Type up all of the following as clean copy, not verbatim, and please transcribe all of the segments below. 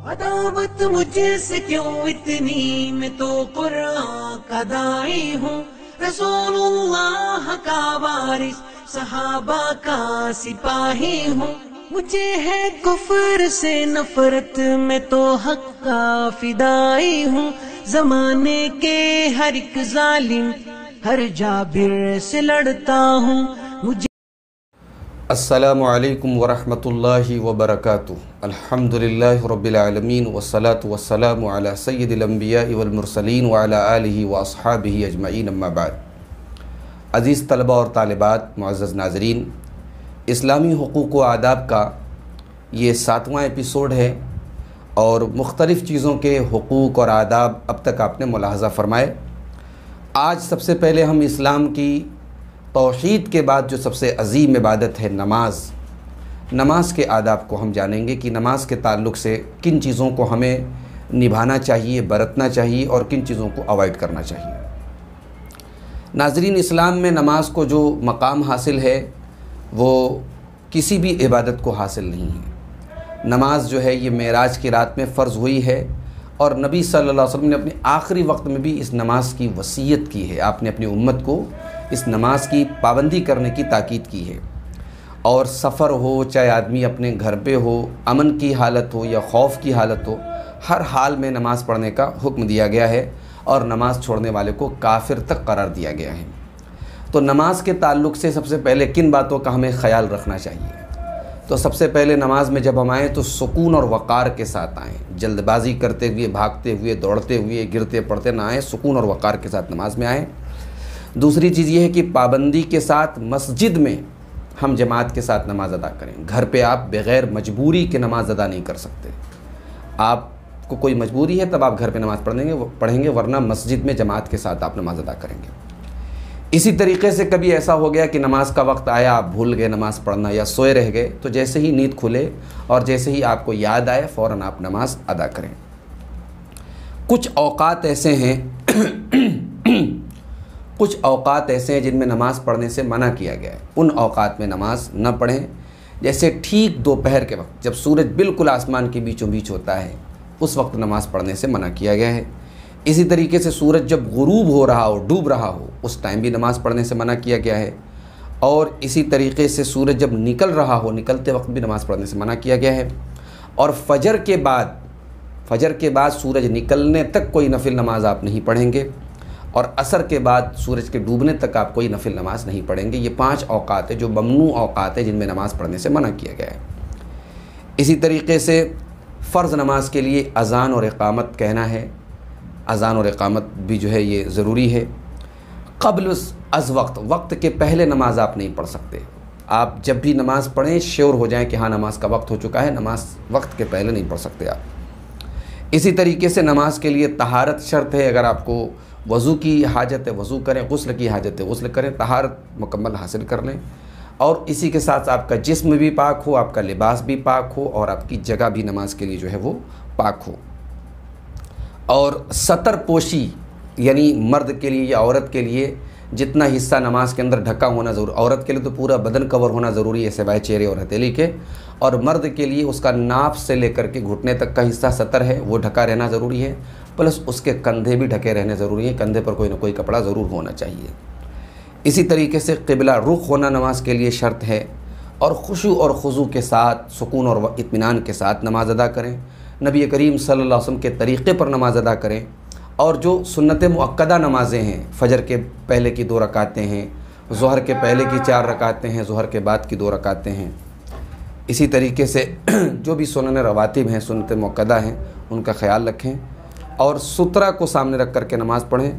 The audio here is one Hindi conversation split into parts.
अदावत मुझसे क्यों इतनी, मैं तो कुरान का दाई हूँ, रसूलुल्लाह का वारिस, सहाबा का सिपाही हूँ। मुझे है कुफर से नफरत, मैं तो हक का फिदाई हूँ। जमाने के हर एक जालिम, हर जाबिर से लड़ता हूँ। मुझे अस्सलामु अलैकुम वरहमतुल्लाहि वबरकातुहू। अल्हम्दुलिल्लाहि रब्बिल आलमीन वस्सलातु वस्सलामु अला सय्यिदिल अंबिया'i वल मुरसलीन व अला आलिहि व अस्हाबिहि अजमईन, अम्मा बाद। अज़ीज़ तलबा और तालिबात, मुअज़्ज़ज़ नाज़रीन, इस्लामी हुकूक़ व आदाब का ये 7वां एपिसोड है और मुख्तलिफ़ चीज़ों के हुकूक़ और आदाब अब तक आपने मुलाहज़ा फ़रमाए। आज सबसे पहले हम इस्लाम की तौहीद के बाद जो सबसे अज़ीम इबादत है नमाज के आदाब को हम जानेंगे कि नमाज के ताल्लुक़ से किन चीज़ों को हमें निभाना चाहिए, बरतना चाहिए और किन चीज़ों को अवॉइड करना चाहिए। नाज़रीन, इस्लाम में नमाज को जो मकाम हासिल है वो किसी भी इबादत को हासिल नहीं है। नमाज जो है ये मेराज की रात में फ़र्ज़ हुई है और नबी सल्लल्लाहु अलैहि वसल्लम ने अपने आखिरी वक्त में भी इस नमाज की वसीयत की है। आपने अपनी उम्मत को इस नमाज की पाबंदी करने की ताकीद की है। और सफ़र हो, चाहे आदमी अपने घर पे हो, अमन की हालत हो या खौफ की हालत हो, हर हाल में नमाज़ पढ़ने का हुक्म दिया गया है और नमाज़ छोड़ने वाले को काफिर तक करार दिया गया है। तो नमाज के ताल्लुक़ से सबसे पहले किन बातों का हमें ख्याल रखना चाहिए? तो सबसे पहले नमाज में जब हम आएँ तो सुकून और वक़ार के साथ आएँ, जल्दबाजी करते हुए, भागते हुए, दौड़ते हुए, गिरते पड़ते ना आएँ, सुकून और वक़ार के साथ नमाज में आएँ। दूसरी चीज़ ये है कि पाबंदी के साथ मस्जिद में हम जमात के साथ नमाज अदा करें। घर पे आप बग़ैर मजबूरी के नमाज अदा नहीं कर सकते। आपको कोई मजबूरी है तब आप घर पे नमाज़ पढ़ेंगे, वरना मस्जिद में जमात के साथ आप नमाज अदा करेंगे। इसी तरीके से कभी ऐसा हो गया कि नमाज का वक्त आया, आप भूल गए नमाज़ पढ़ना या सोए रह गए, तो जैसे ही नींद खुले और जैसे ही आपको याद आए फ़ौरन आप नमाज अदा करें। कुछ औक़ात ऐसे हैं जिनमें नमाज़ पढ़ने से मना किया गया है। उन औक़ात में नमाज न पढ़ें। जैसे ठीक दोपहर के वक्त जब सूरज बिल्कुल आसमान के बीचों बीच होता है, उस वक्त नमाज़ पढ़ने से मना किया गया है। इसी तरीके से सूरज जब गुरूब हो रहा हो, डूब रहा हो, उस टाइम भी नमाज़ पढ़ने से मना किया गया है। और इसी तरीके से सूरज जब निकल रहा हो, निकलते वक्त भी नमाज़ पढ़ने से मना किया गया है। और फजर के बाद सूरज निकलने तक कोई नफिल नमाज आप नहीं पढ़ेंगे और असर के बाद सूरज के डूबने तक आप कोई नफिल नमाज नहीं पढ़ेंगे। ये 5 औक़ात है जो ममनू औक़ात है, जिनमें नमाज़ पढ़ने से मना किया गया है। इसी तरीके से फ़र्ज़ नमाज के लिए अज़ान और इक़ामत कहना है। अज़ान और इक़ामत भी जो है ये ज़रूरी है। क़ब्ल अज़ वक्त के पहले नमाज आप नहीं पढ़ सकते। आप जब भी नमाज़ पढ़ें श्योर हो जाएं कि हाँ नमाज का वक्त हो चुका है, नमाज वक्त के पहले नहीं पढ़ सकते आप। इसी तरीके से नमाज के लिए तहारत शर्त है। अगर आपको वज़ू की हाजत है वज़ू करें, गुस्ल की हाजत है गुस्ल करें, तहारत मुकम्मल हासिल कर लें। और इसी के साथ आपका जिस्म भी पाक हो, आपका लिबास भी पाक हो और आपकी जगह भी नमाज के लिए जो है वो पाक हो। और सतर पोशी यानी मर्द के लिए या औरत के लिए जितना हिस्सा नमाज के अंदर ढका होना ज़रूरी, औरत के लिए तो पूरा बदन कवर होना ज़रूरी है सिवाय चेहरे और हथेली के, और मर्द के लिए उसका नाफ से लेकर के घुटने तक का हिस्सा सतर है वो ढका रहना ज़रूरी है, प्लस उसके कंधे भी ढके रहने ज़रूरी हैं। कंधे पर कोई ना कोई कपड़ा ज़रूर होना चाहिए। इसी तरीके से क़िबला रुख होना नमाज के लिए शर्त है। और खुशू और खुजू के साथ, सुकून और इत्मीनान के साथ नमाज अदा करें। नबी करीम सल्लल्लाहु अलैहि वसल्लम के तरीक़े पर नमाज अदा करें। और जो सुन्नत मुअक्कदा नमाज़ें हैं, फ़जर के पहले की 2 रकातें हैं, ज़ोहर के पहले की 4 रकातें हैं, ज़ोहर के बाद की 2 रकातें हैं। इसी तरीके से जो भी सुनन रवातिब हैं, सुन्नत मुअक्कदा हैं, उनका ख्याल रखें और सुतरा को सामने रख कर के नमाज़ पढ़ें।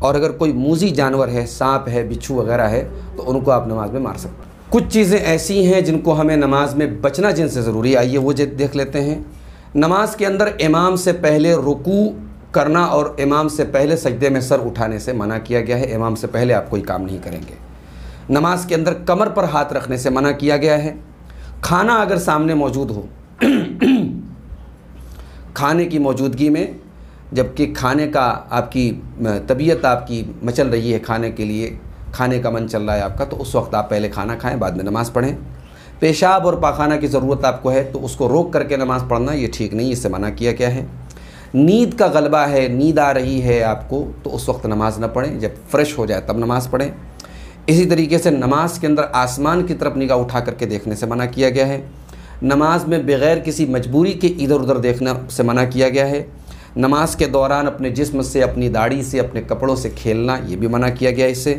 और अगर कोई मूज़ी जानवर है, सांप है, बिच्छू वगैरह है, तो उनको आप नमाज में मार सकते हैं। कुछ चीज़ें ऐसी हैं जिनको हमें नमाज में बचना जिनसे ज़रूरी है, आइए वो देख लेते हैं। नमाज के अंदर इमाम से पहले रुकू करना और इमाम से पहले सजदे में सर उठाने से मना किया गया है। इमाम से पहले आप कोई काम नहीं करेंगे। नमाज के अंदर कमर पर हाथ रखने से मना किया गया है। खाना अगर सामने मौजूद हो खाने की मौजूदगी में, जबकि खाने का आपकी तबीयत आपकी मचल रही है, खाने के लिए खाने का मन चल रहा है आपका, तो उस वक्त आप पहले खाना खाएं, बाद में नमाज़ पढ़ें। पेशाब और पाखाना की ज़रूरत आपको है तो उसको रोक करके नमाज़ पढ़ना ये ठीक नहीं, इससे मना किया गया है। नींद का गलबा है, नींद आ रही है आपको, तो उस वक्त नमाज़ न पढ़ें, जब फ्रेश हो जाए तब नमाज़ पढ़ें। इसी तरीके से नमाज के अंदर आसमान की तरफ निगाह उठा करके देखने से मना किया गया है। नमाज में बग़ैर किसी मजबूरी के इधर उधर देखने से मना किया गया है। नमाज के दौरान अपने जिस्म से, अपनी दाढ़ी से, अपने कपड़ों से खेलना ये भी मना किया गया है। इससे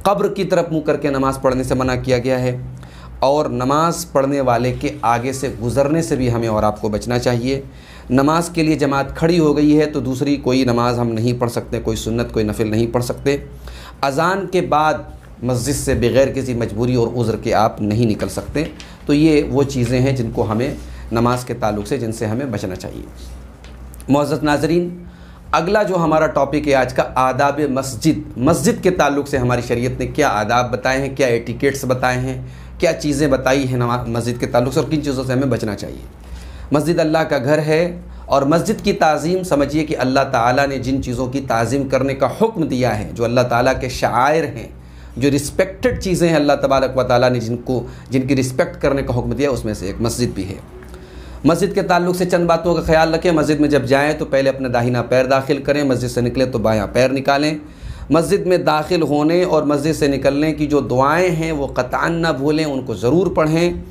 कब्र की तरफ मुँह करके नमाज़ पढ़ने से मना किया गया है। और नमाज़ पढ़ने वाले के आगे से गुज़रने से भी हमें और आपको बचना चाहिए। नमाज के लिए जमात खड़ी हो गई है तो दूसरी कोई नमाज हम नहीं पढ़ सकते, कोई सुन्नत, कोई नफिल नहीं पढ़ सकते। अज़ान के बाद मस्जिद से बग़ैर किसी मजबूरी और उज़्र के आप नहीं निकल सकते। तो ये वो चीज़ें हैं जिनको हमें नमाज के ताल्लुक़ से, जिनसे हमें बचना चाहिए। मुअज़्ज़ज़ नाज़रीन, अगला जो हमारा टॉपिक है आज का, आदाब मस्जिद। मस्जिद के ताल्लुक़ से हमारी शरीयत ने क्या आदाब बताए हैं, क्या एटिकेट्स बताए हैं, क्या चीज़ें बताई हैं मस्जिद के ताल्लुक़ से, और किन चीज़ों से हमें बचना चाहिए। मस्जिद अल्लाह का घर है और मस्जिद की ताज़ीम समझिए कि अल्लाह ताला ने जिन चीज़ों की ताज़ीम करने का हुक्म दिया है, जो अल्लाह ताला के शायर हैं, जो रिस्पेक्टेड चीज़ें हैं अल्लाह तबारक व ताला ने जिनकी रिस्पेक्ट करने का हुक्म दिया, उसमें से एक मस्जिद भी है। मस्जिद के ताल्लुक़ से चंद बातों का ख्याल रखें। मस्जिद में जब जाएँ तो पहले अपना दाहिना पैर दाखिल करें, मस्जिद से निकले तो बायां पैर निकालें। मस्जिद में दाखिल होने और मस्जिद से निकलने की जो दुआएं हैं वो क़तअन ना भूलें, उनको ज़रूर पढ़ें।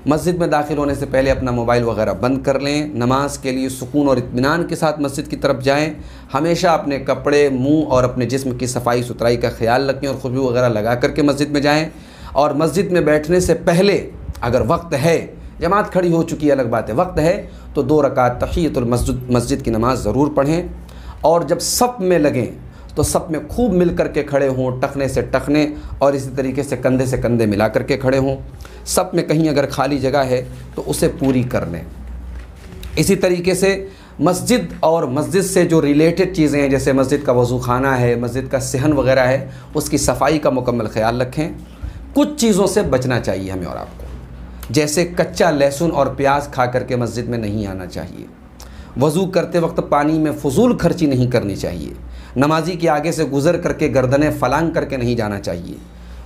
मस्जिद में दाखिल होने से पहले अपना मोबाइल वगैरह बंद कर लें। नमाज के लिए सुकून और इत्मीनान के साथ मस्जिद की तरफ जाएं। हमेशा अपने कपड़े, मुंह और अपने जिस्म की सफाई सुथराई का ख्याल रखें और खुशबू वगैरह लगा करके मस्जिद में जाएं। और मस्जिद में बैठने से पहले अगर वक्त है, जमात खड़ी हो चुकी है अलग बात है, वक्त है तो 2 रकात तहियतुल मस्जिद की नमाज़ ज़रूर पढ़ें। और जब सफ़ में लगें तो सफ़ में खूब मिल कर के खड़े हों, टखने से टखने और इसी तरीके से कंधे से कंधे मिला करके खड़े हों। सफ़ में कहीं अगर खाली जगह है तो उसे पूरी कर लें। इसी तरीके से मस्जिद और मस्जिद से जो रिलेटेड चीज़ें हैं, जैसे मस्जिद का वज़ू खाना है, मस्जिद का सहन वगैरह है, उसकी सफाई का मुकम्मल ख्याल रखें। कुछ चीज़ों से बचना चाहिए हमें और आपको, जैसे कच्चा लहसुन और प्याज खा करके मस्जिद में नहीं आना चाहिए। वज़ू करते वक्त पानी में फजूल खर्ची नहीं करनी चाहिए। नमाजी के आगे से गुज़र करके गर्दनें फलांग करके नहीं जाना चाहिए।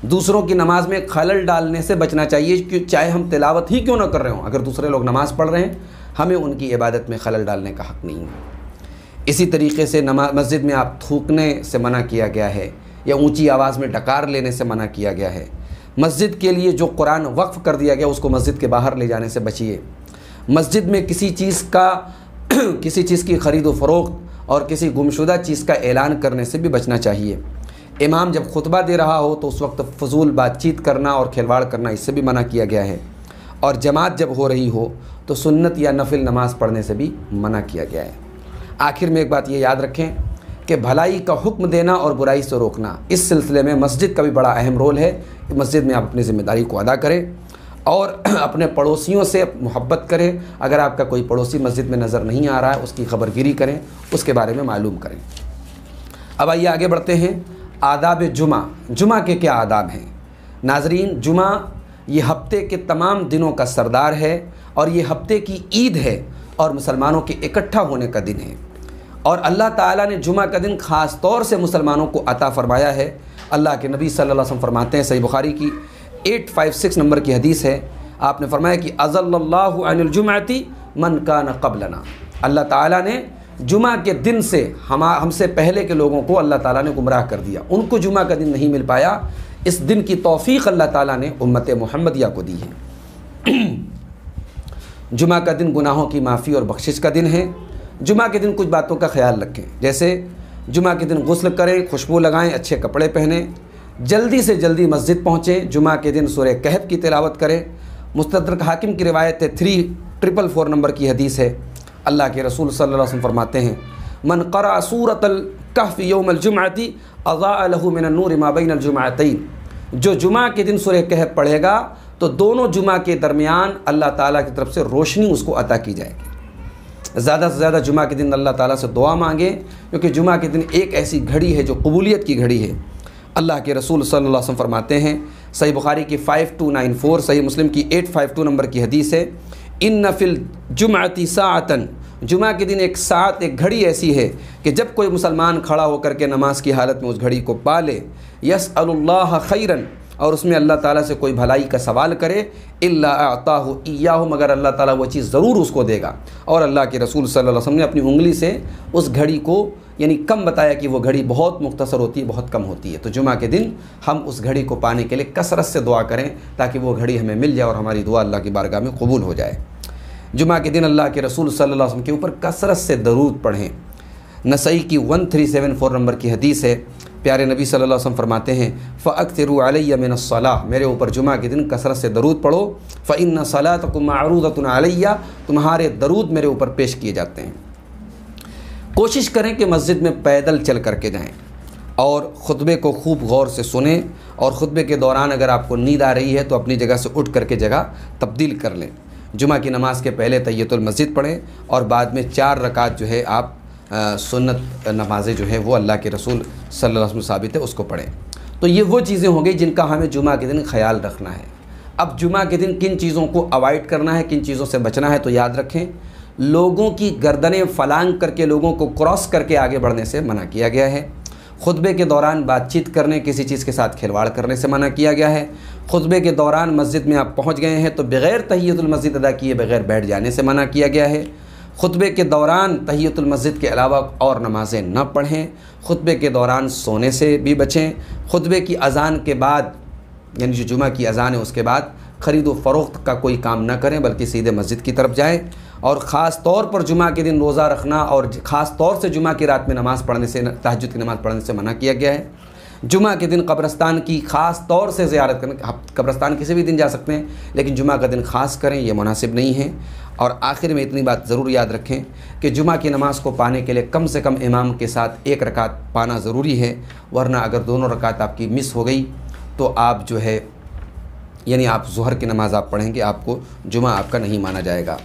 दूसरों की नमाज में खलल डालने से बचना चाहिए, कि चाहे हम तिलावत ही क्यों ना कर रहे हों, अगर दूसरे लोग नमाज़ पढ़ रहे हैं हमें उनकी इबादत में खलल डालने का हक़ नहीं है। इसी तरीके से मस्जिद में आप थूकने से मना किया गया है या ऊंची आवाज़ में डकार लेने से मना किया गया है। मस्जिद के लिए जो कुरान वक्फ़ कर दिया गया उसको मस्जिद के बाहर ले जाने से बचिए। मस्जिद में किसी चीज़ की ख़रीद व फ़रोख्त और किसी गुमशुदा चीज़ का ऐलान करने से भी बचना चाहिए। इमाम जब खुतबा दे रहा हो तो उस वक्त फजूल बातचीत करना और खिलवाड़ करना, इससे भी मना किया गया है। और जमात जब हो रही हो तो सुन्नत या नफिल नमाज़ पढ़ने से भी मना किया गया है। आखिर में एक बात ये याद रखें कि भलाई का हुक्म देना और बुराई से रोकना, इस सिलसिले में मस्जिद का भी बड़ा अहम रोल है। मस्जिद में आप अपनी ज़िम्मेदारी को अदा करें और अपने पड़ोसियों से मोहब्बत करें। अगर आपका कोई पड़ोसी मस्जिद में नज़र नहीं आ रहा है, उसकी खबरगिरी करें, उसके बारे में मालूम करें। अब आइए आगे बढ़ते हैं। आदाब जुमा के क्या आदाब हैं? नाजरीन, जुमा ये हफ्ते के तमाम दिनों का सरदार है और ये हफ्ते की ईद है और मुसलमानों के इकट्ठा होने का दिन है। और अल्लाह ताला ने जुमा का दिन ख़ास तौर से मुसलमानों को अता फरमाया है। अल्लाह के नबी सल्लल्लाहु अलैहि वसल्लम फरमाते हैं, सही बुखारी की 856 नंबर की हदीस है, आपने फरमाया कि अज़ल्लल्लाहु अनिल जुमअती मन कान क़ब्लना। अल्लाह ताला ने जुमा के दिन से हमसे पहले के लोगों को अल्लाह ताला ने गुमराह कर दिया। उनको जुमा का दिन नहीं मिल पाया। इस दिन की तौफ़ीक़ अल्लाह ताला ने उम्मत मुहम्मदिया को दी है। जुमा का दिन गुनाहों की माफ़ी और बख्शिश का दिन है। जुमा के दिन कुछ बातों का ख्याल रखें, जैसे जुमा के दिन गुस्ल करें, खुशबू लगाएं, अच्छे कपड़े पहनें, जल्दी से जल्दी मस्जिद पहुँचें। जुमा के दिन सूरह कहफ की तिलावत करें। मुस्तदरक हाकिम की रिवायत है, 3444 नंबर की हदीस है। अल्लाह के रसूल सल्लल्लाहु अलैहि वसल्लम फरमाते हैं, मन क़रा सूरतल कहफ़ यौमल जुमअती अज़ाअ लहू मिनन नूर मा बैनल जुमअतैन। जो जुमा के दिन सूरह कहफ पढ़ेगा तो दोनों जुमा के दरमियान अल्लाह ताला की तरफ से रोशनी उसको अता की जाएगी। ज़्यादा से ज़्यादा जुमा के दिन अल्लाह ताला से दुआ मांगे, क्योंकि जुमा के दिन एक ऐसी घड़ी है जो कबूलियत की घड़ी है। अल्लाह के रसूल सल्लल्लाहु अलैहि वसल्लम फरमाते हैं, सही बुखारी की 5294, सही मुस्लिम की 852 नंबर की हदीस है, इन्न फिल जुमअती साअतन। जुमा के दिन एक सात, एक घड़ी ऐसी है कि जब कोई मुसलमान खड़ा होकर के नमाज की हालत में उस घड़ी को पा ले, यसअलुल्लाह खैरन, और उसमें अल्लाह ताला से कोई भलाई का सवाल करे, इल्ला अताहु इय्याहु, मगर अल्लाह ताला वो चीज़ ज़रूर उसको देगा। और अल्लाह के रसूल सल्लल्लाहु अलैहि वसल्लम ने अपनी उंगली से उस घड़ी को यानी कम बताया कि वो घड़ी बहुत मुख्तसर होती है, बहुत कम होती है। तो जुमा के दिन हम उस घड़ी को पाने के लिए कसरत से दुआ करें ताकि वो घड़ी हमें मिल जाए और हमारी दुआ अल्लाह की बारगाह में कबूल हो जाए। जुमा के दिन अल्लाह के रसूल सल्लल्लाहु अलैहि वसल्लम के ऊपर कसरत से दरूद पढ़ें। नसई की 1374 नंबर की हदीस है, प्यारे नबी सल्लल्लाहु अलैहि वसल्लम फरमाते हैं, फ़अक्तिरू अलैया मिनस्सलाह, मेरे ऊपर जुमा के दिन कसरत से दरूद पढ़ो, फ़इन्ना सलातकुम मअरूदतुन अलैया, तुम्हारे दरूद मेरे ऊपर पेश किए जाते हैं। कोशिश करें कि मस्जिद में पैदल चल करके जाएं और ख़ुतबे को खूब गौर से सुने, और ख़ुतबे के दौरान अगर आपको नींद आ रही है तो अपनी जगह से उठ करके जगह तब्दील कर लें। जुमा की नमाज़ के पहले तहियतुल मस्जिद पढ़ें और बाद में 4 रकात जो है आप सुन्नत नमाज़ें जो है वो अल्लाह के रसूल सल्लल्लाहु अलैहि वसल्लम साबित है उसको पढ़ें। तो ये वो चीज़ें हो गई जिनका हमें जुमा के दिन ख्याल रखना है। अब जुमा के दिन किन चीज़ों को अवॉइड करना है, किन चीज़ों से बचना है, तो याद रखें, लोगों की गर्दनें फलांग करके लोगों को क्रॉस करके आगे बढ़ने से मना किया गया है। खुतबे के दौरान बातचीत करने, किसी चीज़ के साथ खिलवाड़ करने से मना किया गया है। खुतबे के दौरान मस्जिद में आप पहुँच गए हैं तो बग़ैर तहियतुल मस्जिद अदा किए बग़ैर बैठ जाने से मना किया गया है। खुतबे के दौरान तहियतुल मस्जिद के अलावा और नमाज़ें न पढ़ें। खुतबे के दौरान सोने से भी बचें। खुतबे की अज़ान के बाद यानी जो जुमा की अज़ान है उसके बाद ख़रीद व फ़रोख्त का कोई काम न करें बल्कि सीधे मस्जिद की तरफ जाएं। और ख़ास तौर पर जुमा के दिन रोज़ा रखना और ख़ास तौर से जुमा की रात में नमाज़ पढ़ने से, तहज्जुद की नमाज़ पढ़ने से मना किया गया है। जुमा के दिन कब्रस्तान की ख़ास तौर से ज़ियारत करें। आप कब्रस्तान किसी भी दिन जा सकते हैं लेकिन जुमा का दिन ख़ास करें, ये मुनासिब नहीं है। और आखिर में इतनी बात ज़रूर याद रखें कि जुमा की नमाज़ को पाने के लिए कम से कम इमाम के साथ 1 रकात पाना ज़रूरी है, वरना अगर दोनों रकात आपकी मिस हो गई तो आप जो है यानी आप ज़ुहर की नमाज़ आप पढ़ेंगे, आपको जुमा आपका नहीं माना जाएगा।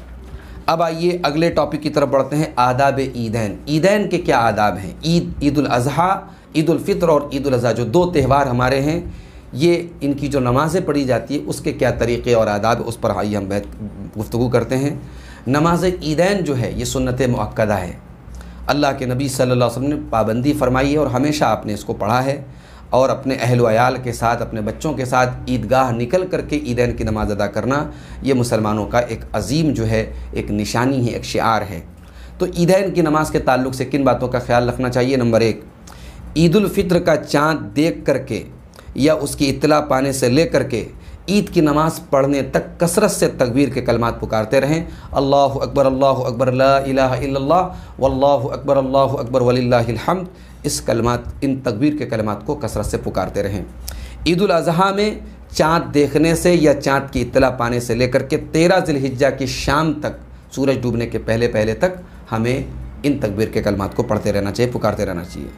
अब आइए अगले टॉपिक की तरफ बढ़ते हैं, आदाब ईदैन। ईदैन के क्या आदाब हैं? ईद उल अज़हा, ईद उल फ़ित्र और ईद उल अज़हा जो 2 त्यौहार हमारे हैं, ये इनकी जो नमाज़ें पढ़ी जाती है उसके क्या तरीक़े और आदाब, उस पर आइए हम गुफ्तगू करते हैं। नमाज ईदैन जो है ये सुन्नत मुअक्कदा है। अल्लाह के नबी सल्लल्लाहु अलैहि वसल्लम ने पाबंदी फरमाई है और हमेशा आपने इसको पढ़ा है, और अपने अहल व अयाल के साथ, अपने बच्चों के साथ ईदगाह निकल करके ईदैन की नमाज़ अदा करना, ये मुसलमानों का एक अज़ीम जो है एक निशानी है, एक शिआर है। तो ईदैन की नमाज़ के ताल्लुक़ से किन बातों का ख्याल रखना चाहिए? नंबर 1, ईद उल फ़ित्र का चाँद देख करके या उसकी इत्तला पाने से ले करके ईद की नमाज़ पढ़ने तक कसरत से तकबीर के कलमात पुकारते रहें। अल्लाहु अकबर ला इलाहा इल्लल्लाह वल्लाहु अकबर वलिल्लाहिल हम्द। इस कलमात, इन तकबीर के कलमात को कसरत से पुकारते रहें। ईद उल अज़हा में चाँद देखने से या चाँद की इत्तला पाने से लेकर के 13 ज़िलहिज्जा की शाम तक, सूरज डूबने के पहले पहले तक हमें इन तकबीर के कलमात को पढ़ते रहना चाहिए, पुकारते रहना चाहिए।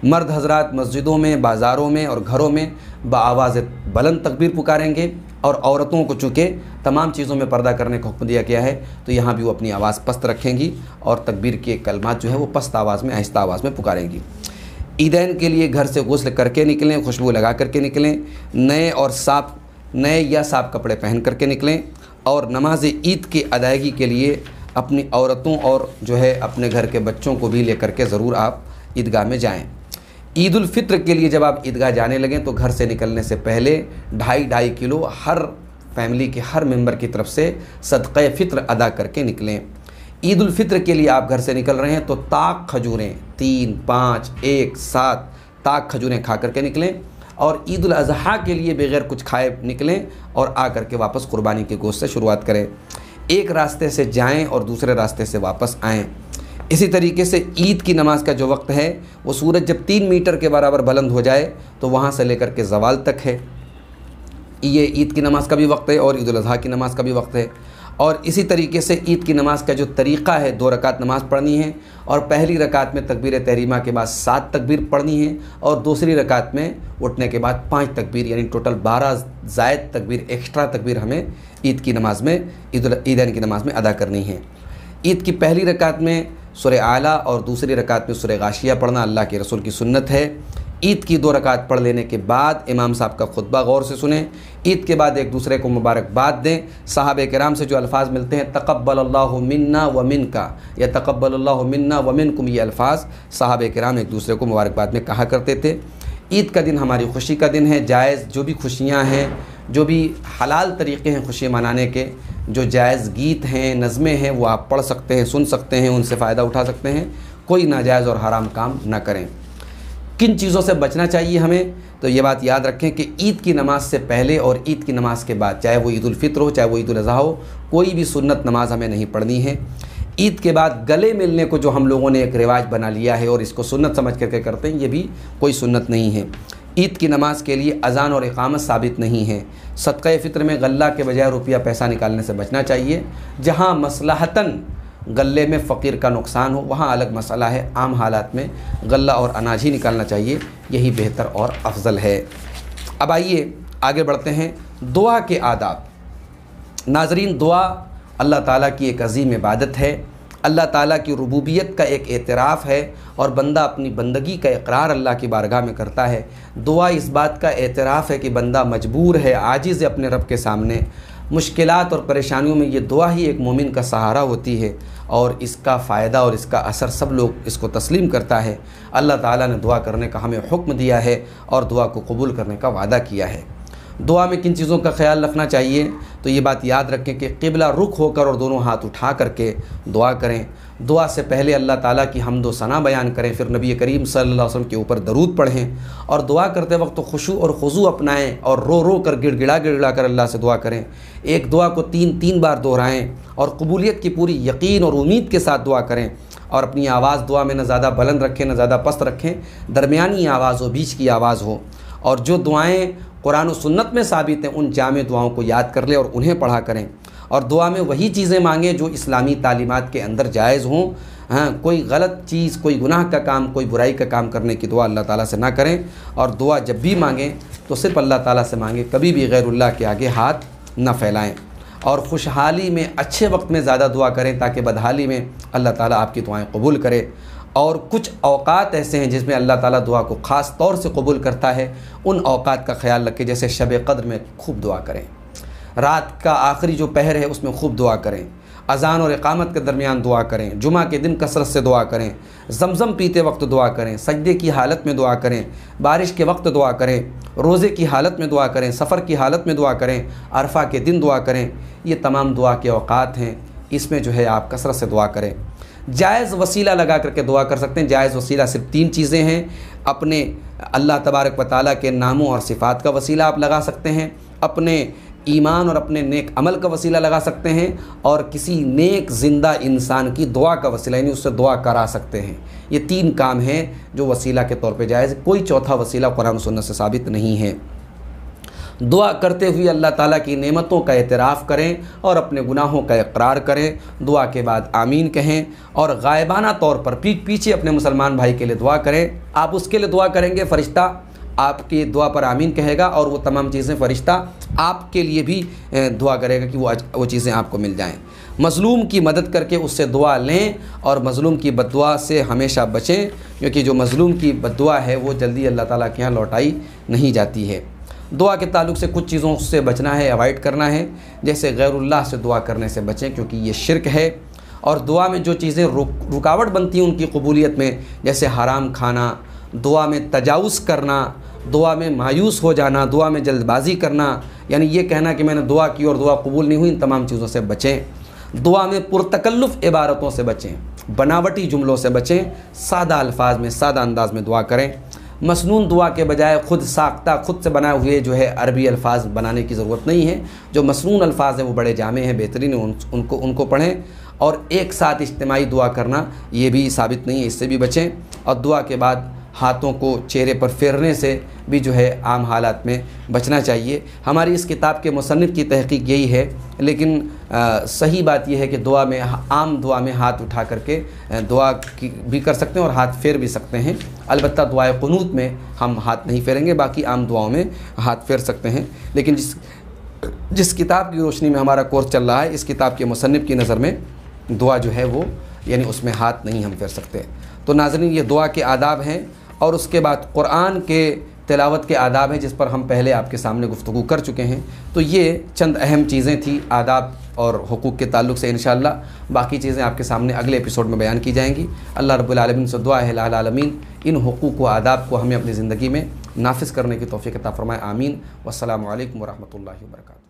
मर्द हजरात मस्जिदों में, बाज़ारों में और घरों में बाआवाज़ बुलंद तकबीर पुकारेंगे, और औरतों को चूँकि तमाम चीज़ों में पर्दा करने का हुक्म दिया गया है तो यहाँ भी वो अपनी आवाज़ पस्त रखेंगी और तकबीर के कलमात जो है वो पस्त आवाज़ में, आहिस्ता आवाज़ में पुकारेंगी। ईदैन के लिए घर से गुस्ल करके निकलें, खुशबू लगा करके निकलें, नए या साफ़ कपड़े पहन करके निकलें, और नमाज ईद की अदायगी के लिए अपनी औरतों और जो है अपने घर के बच्चों को भी लेकर के ज़रूर आप ईदगाह में जाएं। ईद उल फ़ित्र के लिए जब आप ईदगाह जाने लगें तो घर से निकलने से पहले 2.5 किलो हर फैमिली के हर मेंबर की तरफ से सदक़े फ़ित्र अदा करके निकलें। ईद उल फ़ित्र के लिए आप घर से निकल रहे हैं तो ताक खजूरें 3, 5, 1, 7 ताक खजूरें खा करके निकलें, और ईद उल अज़हा के लिए बग़ैर कुछ खाए निकलें और आ करके वापस कुर्बानी के गोश्त से शुरुआत करें। एक रास्ते से जाएं और दूसरे रास्ते से वापस आएँ। इसी तरीके से ईद की नमाज़ का जो वक्त है वो सूरज जब 3 मीटर के बराबर बुलंद हो जाए तो वहाँ से लेकर के ज़वाल तक है। ये ईद की नमाज़ का भी वक्त है और ईद उल अज़हा की नमाज़ का भी वक्त है। और इसी तरीके से ईद की नमाज़ का जो तरीक़ा है, 2 रकात नमाज़ पढ़नी है और पहली रकात में तकबीर तहरीमा के बाद 7 तकबीर पढ़नी है, और दूसरी रकात में उठने के बाद 5 तकबीर, यानी टोटल 12 ज़ायद तकबीर, एक्स्ट्रा तकबीर हमें ईद की नमाज़ में, ईदैन की नमाज़ में अदा करनी है। ईद की पहली रकात में सूरह आला और दूसरी रकात में सूरह गाशिया पढ़ना अल्लाह के रसूल की सुन्नत है। ईद की 2 रकात पढ़ लेने के बाद इमाम साहब का खुतबा गौर से सुने। ईद के बाद एक दूसरे को मुबारकबाद दें। सहाबे किराम से जो अल्फाज मिलते हैं तक़ब्बलल्लाहु मिन्ना व मिनका या तक़ब्बलल्लाहु मिन्ना व मिनकुम, ये अल्फाज सहाबे किराम एक दूसरे को मुबारकबाद में कहा करते थे। ईद का दिन हमारी खुशी का दिन है। जायज़ जो भी खुशियाँ हैं, जो भी हलाल तरीक़े हैं खुशी मनाने के, जो जायज़ गीत हैं, नज़में हैं, वो आप पढ़ सकते हैं, सुन सकते हैं, उनसे फ़ायदा उठा सकते हैं। कोई नाजायज़ और हराम काम ना करें। किन चीज़ों से बचना चाहिए हमें, तो ये बात याद रखें कि ईद की नमाज़ से पहले और ईद की नमाज़ के बाद, चाहे वो ईद उल फित्र हो, चाहे वो ईद उल अज़हा हो, कोई भी सुन्नत नमाज़ हमें नहीं पढ़नी है। ईद के बाद गले मिलने को जो हम लोगों ने एक रिवाज बना लिया है और इसको सुन्नत समझ करके करते हैं, ये भी कोई सुन्नत नहीं है। ईद की नमाज़ के लिए अज़ान और इक़ामत साबित नहीं है। सदक़े फ़ित्र में गल्ला के बजाय रुपया पैसा निकालने से बचना चाहिए। जहाँ मसलहतन गले में फ़कीर का नुकसान हो वहाँ अलग मसला है, आम हालात में गल्ला और अनाज ही निकालना चाहिए, यही बेहतर और अफजल है। अब आइए आगे बढ़ते हैं। दुआ के आदाब। नाज़रीन, दुआ अल्लाह ताला की एक अज़ीम इबादत है, अल्लाह ताला की रुबूबियत का एक एतराफ़ है और बंदा अपनी बंदगी का इकरार अल्लाह की बारगाह में करता है। दुआ इस बात का एतराफ़ है कि बंदा मजबूर है, आजिज़ है अपने रब के सामने। मुश्किलात और परेशानियों में ये दुआ ही एक मोमिन का सहारा होती है और इसका फ़ायदा और इसका असर सब लोग इसको तस्लीम करता है। अल्लाह ताला ने दुआ करने का हमें हुक्म दिया है और दुआ को कबूल करने का वादा किया है। दुआ में किन चीज़ों का ख्याल रखना चाहिए, तो ये बात याद रखें कि क़िबला रुख होकर और दोनों हाथ उठा करके दुआ करें। दुआ से पहले अल्लाह ताला की हम्द व सना बयान करें, फिर नबी करीम सल्लल्लाहु अलैहि वसल्लम के ऊपर दरूद पढ़ें और दुआ करते वक्त तो खुशू और खुजू अपनाएं और रो रो कर गिड़गिड़ा कर अल्लाह से दुआ करें। एक दुआ को 3 बार दोहराएं और कबूलियत की पूरी यकीन और उम्मीद के साथ दुआ करें और अपनी आवाज़ दुआ में न ज़्यादा बुलंद रखें न ज़्यादा पस्त रखें, दरमियानी आवाज़ हो, बीच की आवाज़ हो। और जो दुआएँ कुरान और सुन्नत में साबित हैं उन जामे दुआओं को याद कर लें और उन्हें पढ़ा करें और दुआ में वही चीज़ें मांगें जो इस्लामी तालीमात के अंदर जायज़ हों। हाँ, कोई गलत चीज़, कोई गुनाह का काम, कोई बुराई का काम करने की दुआ अल्लाह ताला से ना करें और दुआ जब भी मांगें तो सिर्फ अल्लाह ताला से मांगें, कभी भी गैरुल्लाह के आगे हाथ न फैलाएं। और खुशहाली में अच्छे वक्त में ज़्यादा दुआ करें ताकि बदहाली में अल्लाह ताला आपकी दुआएँ कबूल करे। और कुछ औक़ात ऐसे हैं जिसमें अल्लाह ताला दुआ को ख़ास तौर से कबूल करता है, उन औक़ात का ख्याल रखें। जैसे शब क़द्र में खूब दुआ करें, रात का आखिरी जो पहर है उसमें खूब दुआ करें, अज़ान और इक़ामत के दरमियान दुआ करें, जुमा के दिन कसरत से दुआ करें, ज़मज़म पीते वक्त दुआ करें, सजदे की हालत में दुआ करें, बारिश के वक्त दुआ करें, रोज़े की हालत में दुआ करें, सफ़र की हालत में दुआ करें, अरफा के दिन दुआ करें। ये तमाम दुआ के औक़ात हैं, इसमें जो है आप कसरत से दुआ करें। जायज़ वसीला लगा करके दुआ कर सकते हैं। जायज़ वसीला सिर्फ 3 चीज़ें हैं। अपने अल्लाह तबारक व तआला के नामों और सिफ़ात का वसीला आप लगा सकते हैं, अपने ईमान और अपने नेक अमल का वसीला लगा सकते हैं और किसी नेक ज़िंदा इंसान की दुआ का वसीला, यानी उससे दुआ करा सकते हैं। ये 3 काम हैं जो वसीला के तौर पे जायज़। कोई चौथा वसीला कुरान और सुन्नत से साबित नहीं है। दुआ करते हुए अल्लाह ताला की नेमतों का एतराफ़ करें और अपने गुनाहों का इक़रार करें। दुआ के बाद आमीन कहें और गायबाना तौर पर पीठ पीछे अपने मुसलमान भाई के लिए दुआ करें। आप उसके लिए दुआ करेंगे, फ़रिश्ता आपकी दुआ पर आमीन कहेगा और वो तमाम चीज़ें फ़रिश्ता आपके लिए भी दुआ करेगा कि वो चीज़ें आपको मिल जाएं। मज़लूम की मदद करके उससे दुआ लें और मज़लूम की बद्दुआ से हमेशा बचें, क्योंकि जो मज़लूम की बद्दुआ है वो जल्दी अल्लाह ताला के यहाँ लौटाई नहीं जाती है। दुआ के ताल्लुक़ से कुछ चीज़ों से बचना है, अवॉइड करना है, जैसे गैरुल्लाह से दुआ करने से बचें क्योंकि ये शिरक है। और दुआ में जो चीज़ें रुकावट बनती हैं उनकी कबूलियत में, जैसे हराम खाना, दुआ में तजावुज़ करना, दुआ में मायूस हो जाना, दुआ में जल्दबाजी करना, यानी ये कहना कि मैंने दुआ की और दुआ कबूल नहीं हुई, इन तमाम चीज़ों से बचें। दुआ में पुरतकल्लुफ़ इबारतों से बचें, बनावटी जुमलों से बचें, सादा अल्फाज में, सादा अंदाज में दुआ करें। मसनून दुआ के बजाय खुद साख्ता, खुद से बनाए हुए जो है अरबी अल्फाज बनाने की ज़रूरत नहीं है। जो मसनून अल्फाज हैं वो बड़े जामे हैं, बेहतरीन हैं, उनको पढ़ें। और एक साथ इज्तिमाई दुआ करना ये भी साबित नहीं है, इससे भी बचें। और दुआ के बाद हाथों को चेहरे पर फेरने से भी जो है आम हालात में बचना चाहिए। हमारी इस किताब के मुसन्निफ़ की तहक़ीक़ यही है, लेकिन सही बात यह है कि दुआ में, आम दुआ में हाथ उठा करके दुआ की भी कर सकते हैं और हाथ फेर भी सकते हैं। अलबत्ता दुआए क़ुनूत में हम हाथ नहीं फेरेंगे, बाकी आम दुआओं में हाथ फेर सकते हैं। लेकिन जिस किताब की रोशनी में हमारा कोर्स चल रहा है, इस किताब के मुसन्निफ़ की नज़र में दुआ जो है वो, यानी उसमें हाथ नहीं हम फेर सकते। तो नाज़रीन, ये दुआ के आदाब हैं। और उसके बाद कुरान के तिलावत के आदाब हैं, जिस पर हम पहले आपके सामने गुफ्तगू कर चुके हैं। तो ये चंद अहम चीज़ें थी आदाब और हुकूक़ के ताल्लुक़ से। इंशाअल्लाह बाकी चीज़ें आपके सामने अगले एपिसोड में बयान की जाएंगी। अल्लाह रब्बुल आलमीन से दुआ है, लाल आलमीन इन हुकूक़ व आदाब को हमें अपनी ज़िंदगी में नाफिज करने की तौफीक अता फरमाए। आमीन। वस्सलामु अलैकुम वरहमतुल्लाहि वबरकातुहू।